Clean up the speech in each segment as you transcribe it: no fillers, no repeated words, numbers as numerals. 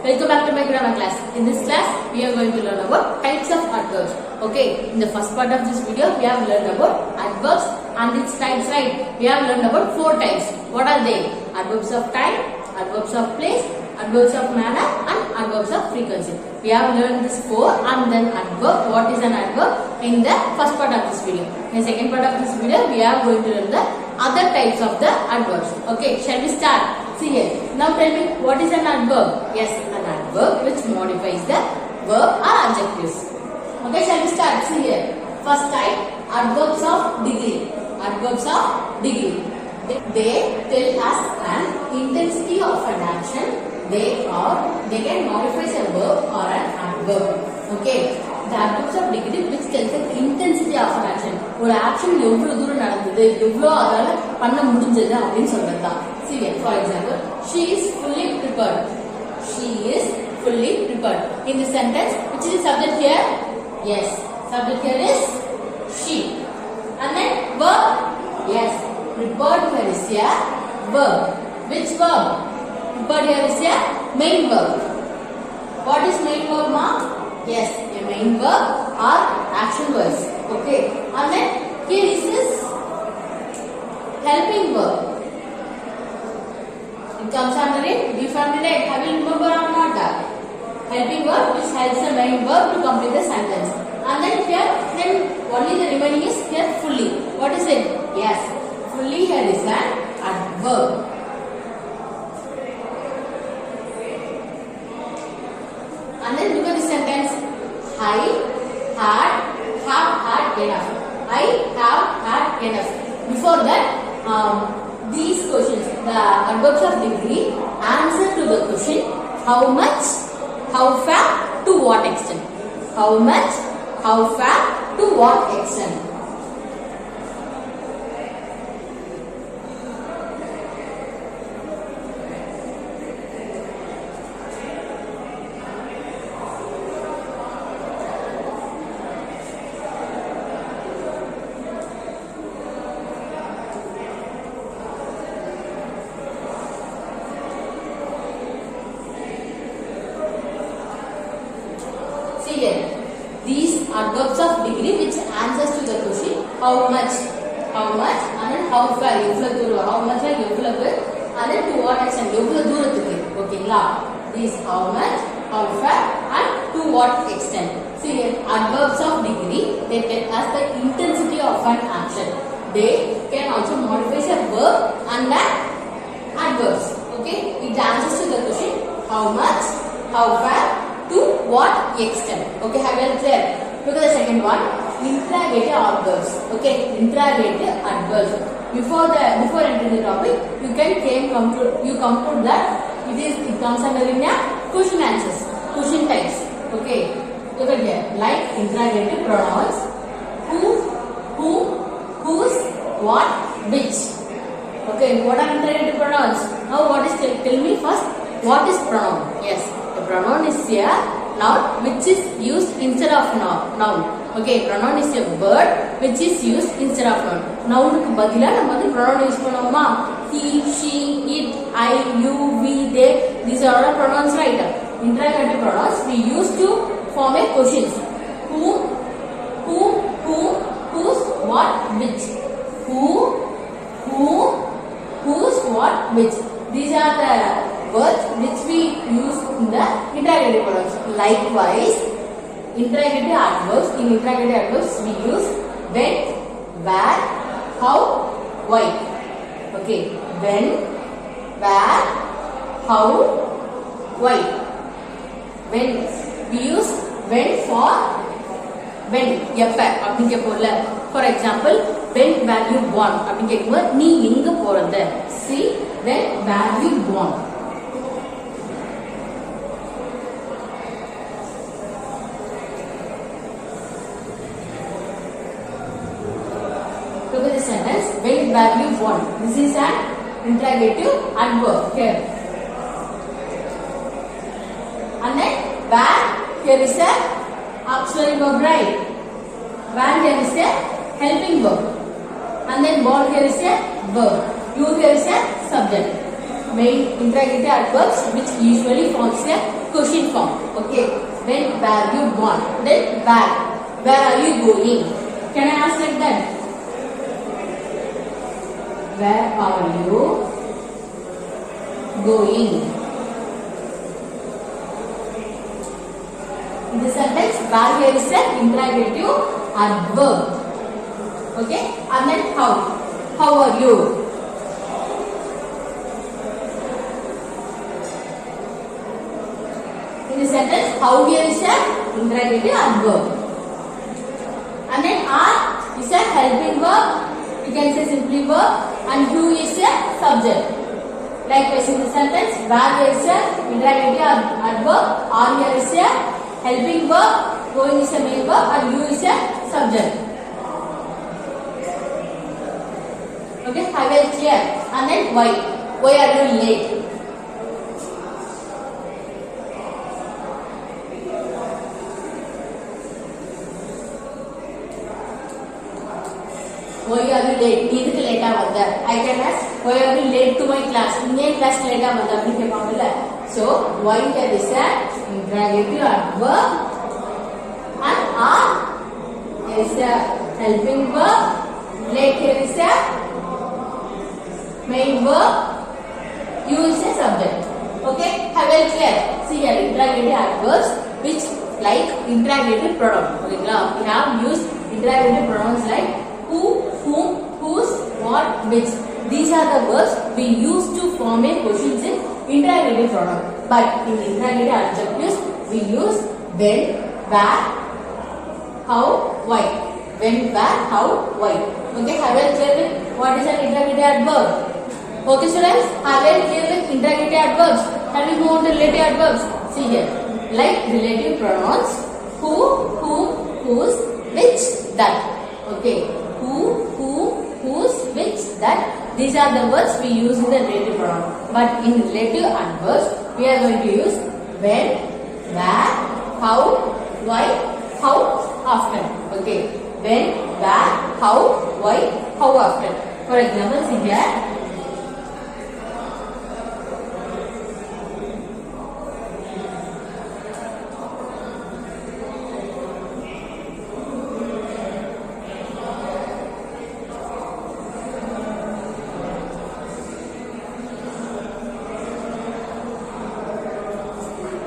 Welcome back to my grammar class. In this class, we are going to learn about types of adverbs. Okay, in the first part of this video, we have learned about adverbs and its types, right? We have learned about 4 types. What are they? Adverbs of time, adverbs of place, adverbs of manner and adverbs of frequency. We have learned this 4 and then adverb. What is an adverb? In the first part of this video. In the second part of this video, we are going to learn the other types of the adverbs. Okay, shall we start? See here. Now tell me, what is an adverb? Yes, an adverb which modifies the verb or adjectives. Okay, shall we start? See here. First type, adverbs of degree. Adverbs of degree. They tell us an intensity of an action. They can modify a verb or an adverb. Okay. The adverbs of degree which tells the intensity of an action. ஒரு action எவ்வளவு தூரம் நடந்தது, எவ்வளவு அதால பண்ண முடிஞ்சது அப்படின்னு சொல்றதுதான். See here, for example, she is fully prepared. She is fully prepared. In this sentence, which is the subject here? Yes, subject here is she. And then verb? Yes, prepared here is a verb. Which verb? Prepared here is a main verb. What is main verb, ma? Yes, a main verb or action verbs. Okay, and then here is this helping verb. It comes under it. Be familiar. Have you remember or not? Helping verb which helps the main verb to complete the sentence. And then here, then only the remaining is here fully. What is it? Yes, fully here is an adverb. And then look at the sentence. I have had enough. I have had enough. Before that, these questions, the adverbs of degree answer to the question how much, how far, to what extent. How much, how far, to what extent. Here, these adverbs of degree which answers to the question how much, and then how far, how much, and then to what extent, okay, these how much, how far, and to what extent. See here, adverbs of degree, they tell us the intensity of an action. They can also modify a verb and the adverbs. Okay, it answers to the question how much, how far, to what extent. Okay, have you clear? Look at the second one, interrogative adverbs. Okay, interrogative adverbs. Before entering the topic, you can conclude that it comes under in a question answers, question types. Okay, look at here, like interrogative pronouns, who, whose, what, which. Okay, what are interrogative pronouns? Now what is tell me first, what is pronoun? Yes, the pronoun is a noun which is used instead of noun. Okay, pronoun is a word which is used instead of noun. Noun க்கு பதிலா நம்ம வந்து pronoun use பண்ணுவோமா? He, she, it, I, you, we, they. These are all pronouns, right? Interrogative pronouns we use to form a questions. Who, whose, what, which. Who, whose, what, which. These are the words which we use in the interrogative pronouns. Likewise, interrogative adverbs. In interrogative adverbs, we use when, where, how, why. Okay, when, where, how, why. When we use when for when, எப்ப அப்படிங்க போல. For example, when were you born அப்படிங்க கேக்கும்போது நீ எங்க போறத. See, when were you born. Look at the sentence, when were you born. This is an interrogative adverb here. And then where, here is a auxiliary verb, right? Where here is a helping verb. And then born here is a verb. You here is a subject. main interrogative adverbs which usually forms a question form. Okay. When, where you born, then where are you going? Can I ask like that? Where are you going? In this sentence, where here is an interrogative adverb. Okay, and then how are you? In this sentence, how here is an interrogative adverb. And then are is a helping verb. You can say simply verb, and who is a subject. Likewise, in the sentence, where there is a interrogative adverb, are here is a helping verb, going is a main verb, and you is a subject. Okay, I will clear. And then why? Why are you late? Why are you late? Idhukku late ah vandha. I can ask, why are you late to my class? Inne class late ah vandha appdi keppaangala. So why here is a interrogative adverb, and are is a helping verb. Late here is a main verb. You is a subject. Okay, have it clear. See here, interrogative adverbs which like interrogative pronoun. Okay, now we have used interrogative pronouns like who, whom, whose, what, which. These are the words we use to form a questions in interrogative pronoun. But in interrogative adjectives, we use when, where, how, why. When, where, how, why. Okay, have you clear with what is an interrogative adverb? Okay, students, have you clear with interrogative adverbs? Can we move on to relative adverbs? See here, like relative pronouns, who, whom, whose, which, that. Okay, who, whose, which, that. These are the words we use in the relative pronoun. But in relative adverbs, we are going to use when, where, how, why, how often. Okay, when, where, how, why, how often. For example, see here.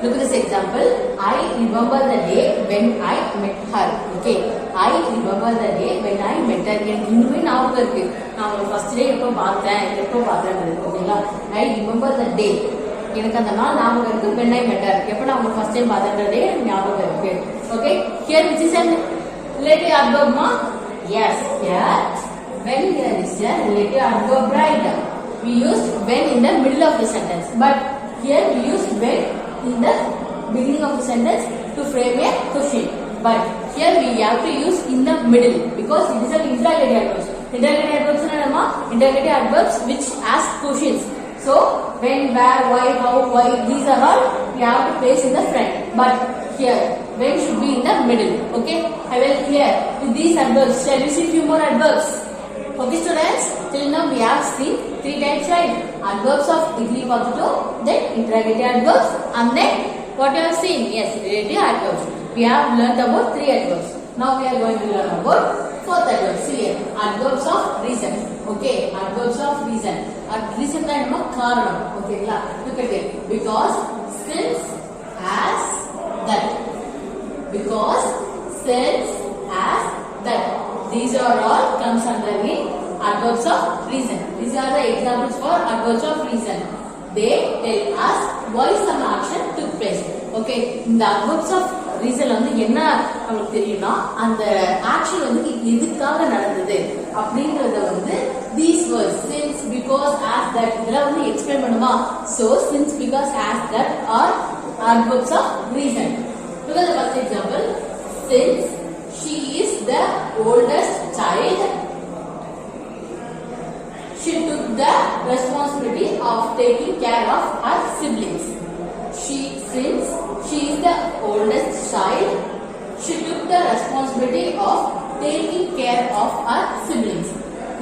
Look at this example. I remember the day when I met her. Okay. I remember the day when I met her. எனக்கு இன்னுமே ஞாபகம் இருக்கு. நான் ஒரு first day எப்போ பார்த்தேன் ஓகேங்களா. I remember the day. எனக்கு அந்த நாள் ஞாபகம் இருக்கு. when I met her. எப்போ நான் ஒரு ஃபர்ஸ்ட் டைம் பார்த்தேன்றதே ஞாபகம் இருக்கு. Okay. Here which is an relative adverb ma? Yes. Here when there is a relative adverb right. We use when in the middle of the sentence. But here we use when in the beginning of the sentence to frame a question. But here we have to use in the middle because it is an interrogative adverbs. Interrogative adverbs are interrogative adverbs which ask questions. So when, where, why, how, why, these are all we have to place in the front. But here when should be in the middle. Okay, I will clear with these adverbs. Shall we see few more adverbs? Okay, students. Till now we have seen 3 types, right? Adverbs of degree positive, then interrogative adverbs, and then what you have seen? Yes, relative adverbs. We have learned about 3 adverbs. Now we are going to learn about 4th adverb. See here, adverbs of reason. Okay, adverbs of reason. Reason that is karanam. Okay, look at it. Because, since, as, that. Because, since, as, that. These are all comes under the adverbs of reason. These are the examples for adverbs of reason. They tell us why some action took place. Okay, இந்த adverbs of reason வந்து என்ன நமக்கு தெரியும்னா அந்த action வந்து எதுக்காக நடந்தது அப்படிங்கறத வந்து these words since, because, as, that இதெல்லாம் வந்து எக்ஸ்பிளைன் பண்ணுமா. So since, because, as, that are adverbs of reason. Look at the first example. Since she is the oldest child, she took the responsibility of taking care of her siblings. Since she is the oldest child, she took the responsibility of taking care of her siblings.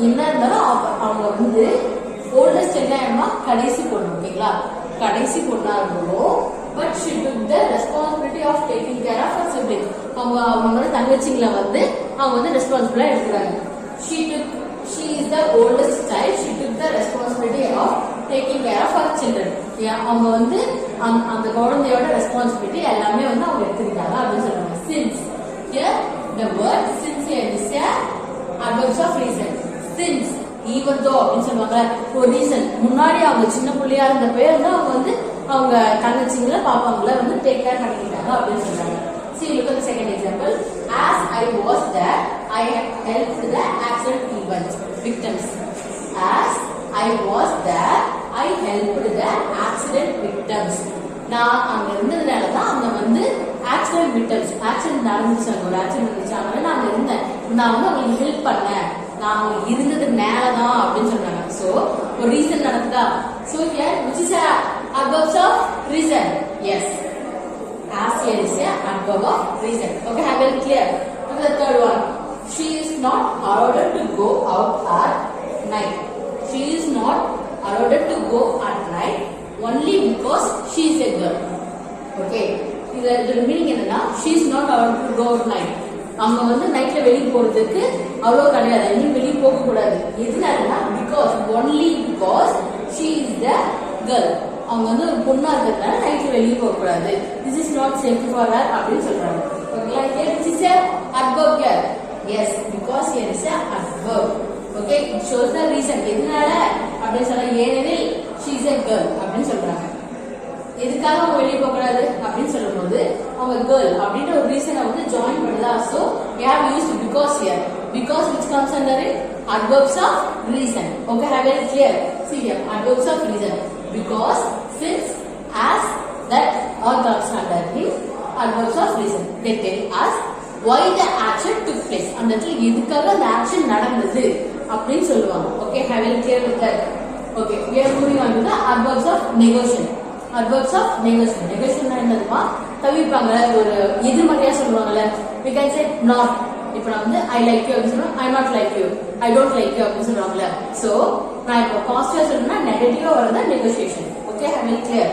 என்ன இருந்தாலும் அவங்க வந்து oldest child கடைசி பொண்ணு. ஓகேங்களா. கடைசி பொண்ணா இருந்தோம். But she took the responsibility of taking care of her siblings. அவங்களோட தங்கச்சிங்களை வந்து அவங்க வந்து ரெஸ்பான்சிபிளா எடுக்கிறாங்க. She is the oldest child. She took the responsibility of taking care of her children. அவங்க வந்து அந்த குழந்தையோட ரெஸ்பான்சிபிலிட்டி எல்லாமே வந்து அவங்க எடுத்துக்கிட்டாங்க அப்படின்னு சொல்றாங்க. Since here the word since here is a adverbs of reason. Since even though அப்படின்னு சொல்லுவாங்க ஒரு ரீசன். முன்னாடி அவங்க சின்ன பிள்ளையா இருந்த பேர் தான் அவங்க வந்து அவங்க தங்கச்சிங்களை பாப்பாங்களை வந்து டேக் கேர் பண்ணிக்கிட்டாங்க அப்படின்னு சொல்றாங்க. See, look at the second example. As I was there, I helped the accident victims. As I was there, I helped the accident victims. நான் அங்க இருந்ததுனால தான் அவங்க வந்து ஆக்சிடென்ட் விக்டிம்ஸ் ஆக்சிடென்ட் நடந்துச்சு, ஒரு ஆக்சிடென்ட் இருந்துச்சு, அதனால நான் அங்க இருந்தேன், நான் வந்து அவங்களுக்கு ஹெல்ப் பண்ணேன், நான் அவங்க இருந்ததுனால தான் அப்படின்னு சொல்றாங்க. சோ ஒரு ரீசன் நடக்குதா. So here which is a adverb of reason? Yes, as here is a adverb of reason. Okay, have it clear. Look at the third one. She is not allowed to go out at night. She is not allowed to go at night only because she is a girl. Okay, இதோட meaning என்னன்னா she is not allowed to go at night. அவங்க வந்து நைட்ல வெளியே போறதுக்கு அவ்வளோ கிடையாது, இன்னும் வெளியே போக கூடாது. எதுனாலன்னா because only because she is the girl. அவங்க வந்து ஒரு பொண்ணா இருக்கிறதுனால நைட்ல வெளியே போக கூடாது. This is not safe for her அப்படின்னு சொல்றாங்க. ஓகேங்களா. here which is a adverb here? Yes, because here is a adverb. Okay, it shows the reason. எதனால அப்படின்னு சொன்னா ஏனெனில் she is a girl அப்படின்னு சொல்றாங்க. எதுக்காக அவங்க வெளியே போக கூடாது அப்படின்னு சொல்லும்போது அவங்க கேர்ள் அப்படின்ற ஒரு ரீசனை வந்து ஜாயின் பண்ணுதா. So we have used because here. Because which comes under it? Adverbs of reason. Okay, have it clear. See here, adverbs of reason. Because, since, as, that all comes under it. Adverbs of reason. They tell us why the action took place. அந்த இடத்துல எதுக்காக அந்த action நடந்தது அப்படின்னு சொல்லுவாங்க. Okay, have it clear with that. Okay, we are moving on to the adverbs of negation. Adverbs of negation. Negation என்னதுமா தவிர்ப்பாங்க, ஒரு எதிர்மறையா சொல்லுவாங்கல்ல. We can say not. இப்போ நான் வந்து I like you அப்படின்னு சொன்னா I not like you, I don't like you அப்படின்னு சொல்றாங்கல்ல. சோ நான் இப்போ பாசிட்டிவா சொல்லணும்னா நெகட்டிவா வரது negotiation. Okay, have it clear.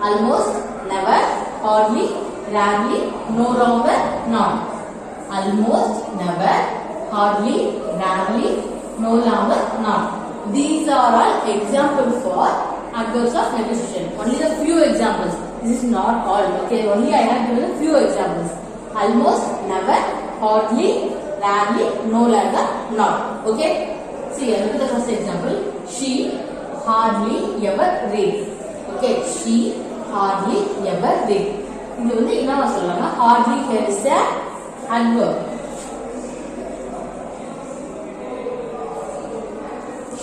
Almost, never, hardly, rarely, no longer, not. Almost, never, hardly, rarely, no longer, not. These are all examples for adverbs of negotiation. Only the few examples. This is not all. Okay, only I have given a few examples. Almost, never, hardly, rarely, no longer, not. Okay. See, look at the first example. She hardly ever reads. Okay, she hardly ever reads. இது வந்து என்னவா சொல்லலாம்னா hardly here is a adverb.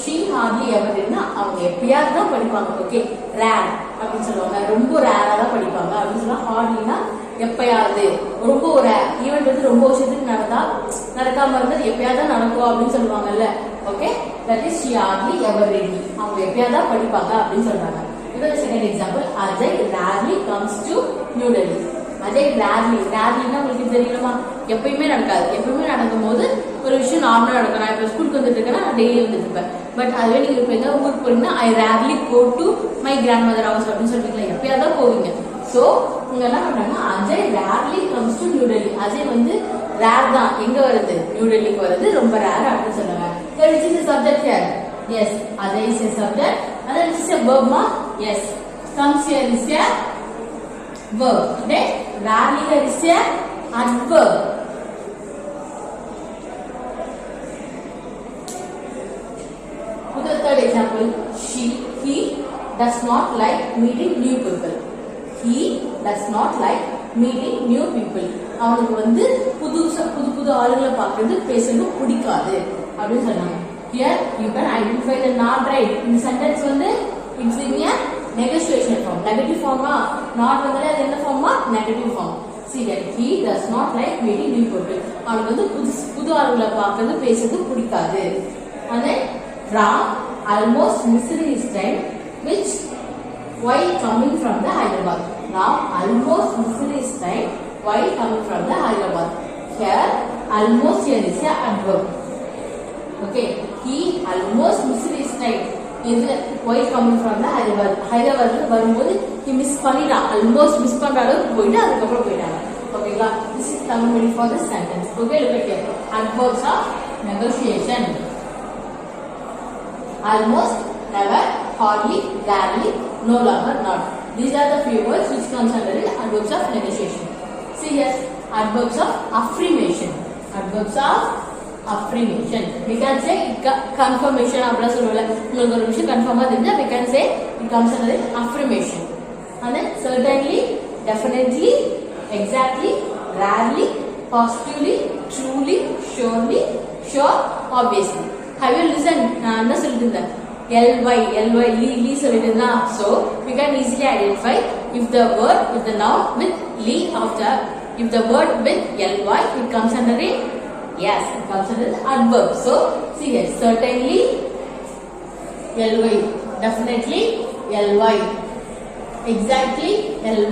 She hardly ever reads. அவங்க எப்பயாவது தான் படிப்பாங்க. Okay, rare அப்படின்னு சொல்லுவாங்க, ரொம்ப ரேரா தான் படிப்பாங்க அப்படின்னு சொன்னா hardlyனா எப்பயாவது, ரொம்ப ஒரு ஈவென்ட் வந்து ரொம்ப வருஷத்துக்கு நடக்காம இருந்தது எப்பயாவது தான் நடக்கும் அப்படின்னு சொல்லுவாங்கல்ல. Okay, that is she hardly ever read. அவங்க எப்பயாவது தான் படிப்பாங்க அப்படின்னு சொல்றாங்க. இது second example. Ajay rarely comes to New Delhi. Ajay ரேர்லினா உங்களுக்கு தெரியணுமா, எப்பயுமே நடக்காது. எப்பயுமே நடக்கும் போது ஒரு விஷயம் நார்மலா நடக்கும். நான் இப்போ ஸ்கூலுக்கு வந்துட்டு இருக்கேன்னா நான் டெய்லி வந்துட்டு இருப்பேன். பட் அதுவே நீங்க இப்போ எங்க ஊருக்கு போறீங்கன்னா I rarely go to my grandmother house அப்படின்னு சொல்றீங்களா, எப்பயாவது தான் போவீங்க. சோ இங்க என்ன பண்றாங்கன்னா Ajay rarely comes to New Delhi. Ajay வந்து ரேர் தான், எங்க வருது, நியூ டெல்லிக்கு வருது, ரொம்ப ரேர் அப்படின்னு சொல்றாங்க. Here which is a subject here? Yes, Ajay is a subject. And then which is a verb ma? Yes, comes here is a verb. Okay, rarely here is a adverb. Look at the third example. He does not like meeting new people. He does not like meeting new people. அவனுக்கு வந்து புது ஆளுங்களை பார்க்கறது பேசுறது பிடிக்காது அப்படின்னு சொன்னாங்க. Here you can identify the not right. இந்த சென்டென்ஸ் வந்து it's in a negotiation form. Negative form ah not வந்தாலே அது என்ன ஃபார்மா, negative form. See that he does not like meeting new people. அவனுக்கு வந்து புது ஆளுங்களை பார்க்கறது பேசுறது பிடிக்காது. And then Ram almost missed his train which while coming from the Hyderabad. Now almost missed his train while coming from the Hyderabad. Here almost here is a adverb. Okay, he almost missed his train. why coming from the Hyderabad வரும்போது he miss பண்ணிடா almost miss பண்ற அளவுக்கு போயிட்டு அதுக்கப்புறம் போயிட்டாங்க. ஓகேங்களா? This is Tamil meaning for the sentence. Okay, look at here. Adverbs of negotiation. Almost, never, hardly, rarely, no longer, not. These are the few words which comes under the adverbs of negotiation. See here, adverbs of affirmation. Adverbs of affirmation. We can say confirmation. आपला सुरुवातीला உங்களுக்கு ஒரு விஷயம் கன்ஃபார்மா தெரிஞ்சா we can say it comes under the affirmation. And then certainly, definitely, exactly, rarely, positively, truly, surely, sure, obviously. Have you listened? நான் என்ன சொல்லிருந்தேன்? ly lee சொல்லிருந்தா. So we can easily identify if the noun with lee after, if the word with ly, it comes under it. Yes, it comes under the adverb. So see here, certainly ly, definitely ly, exactly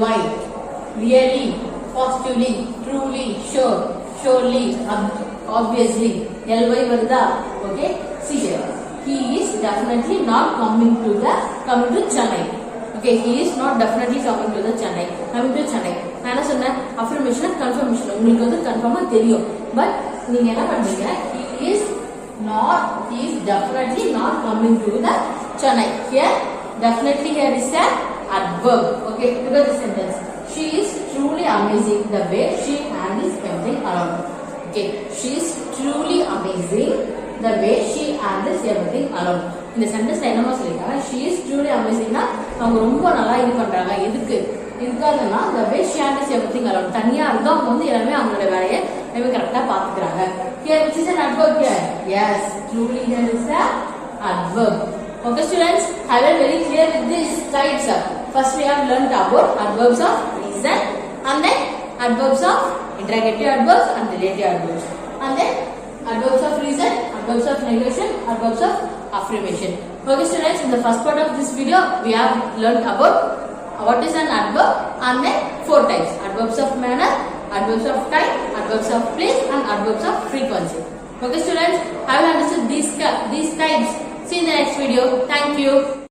ly, really, positively, truly, sure, surely, obviously, ly வருதா? Okay, see here, he is definitely not coming to Chennai. Okay, he is not definitely coming to Chennai. நான் என்ன சொன்னேன்? affirmation confirmation உங்களுக்கு வந்து கன்ஃபார்மா தெரியும். But நீங்க என்ன பண்றீங்க? he is definitely not coming to the Chennai. Here definitely here is a adverb. Okay, look at the sentence. She is truly amazing the way she handles everything around. Okay, she is truly amazing the way she handles everything around. இந்த சென்டென்ஸ்ல என்னமா சொல்லிருக்காங்க? she is truly amazing னா அவங்க ரொம்ப நல்லா இது பண்றாங்க. இதுக்காகனா the way she handles everything around. தனியா இருந்தா அவங்க வந்து எல்லாமே அவங்களோட வேலையை எல்லாமே கரெக்டா பாத்துக்கறாங்க. Here which is an adverb here? Yes, truly here is a adverb. Okay students, have you very clear with these slides? First we have learned about adverbs of reason, and then adverbs of interrogative adverbs and relative adverbs, and then adverbs of reason, adverbs of negation, adverbs of affirmation. Okay students, in the first part of this video we have learned about what is an adverb and then 4 types: adverbs of manner, adverbs of time, adverbs of place, and adverbs of frequency. Okay students, have you understood these types? See you in the next video. Thank you.